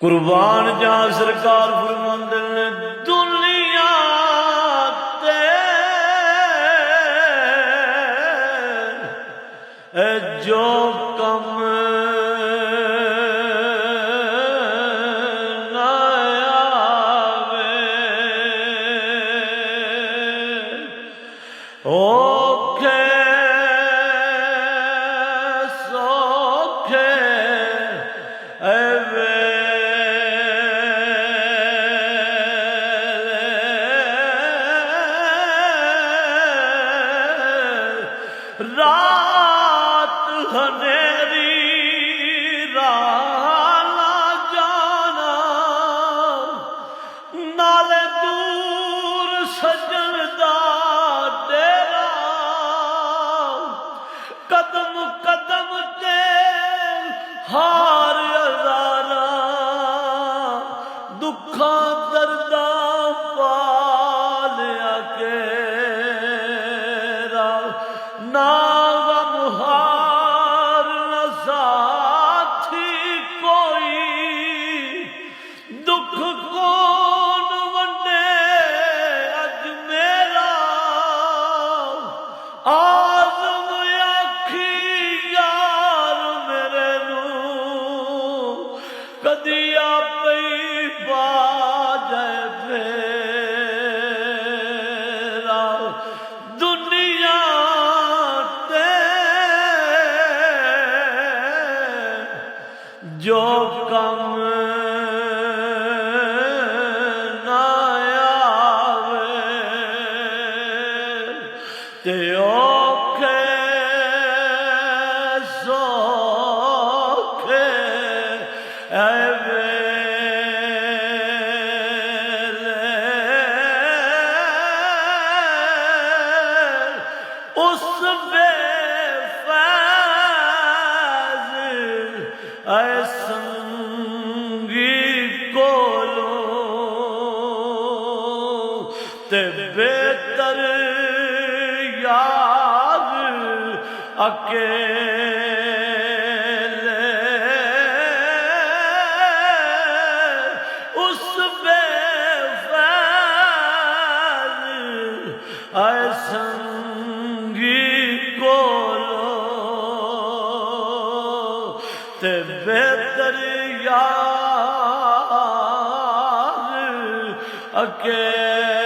قربان جا سرکار فرماندے نے دنیا تے جو کم نہ آوے اوکھے سوکھے رات ہنیری راہ نہ جانا نالے دور سجن دا ڈیرا قدم قدم تے ہار ہزارا دکھاں درداں پالیا کے نہ غم ہار نہ ساتھی کوئی دکھ کون ونڈے اج میرا آزم آکھی یار میرے نو کدی آپی باجے پھیرا دنیا جو کم نہ آوے تے اوکھے سوکھے اس بے فیض اے سنگی کولو تے بہتر یار اکیلے اس بے فیض اے سنگی کولو تے بہتر یار اکیلے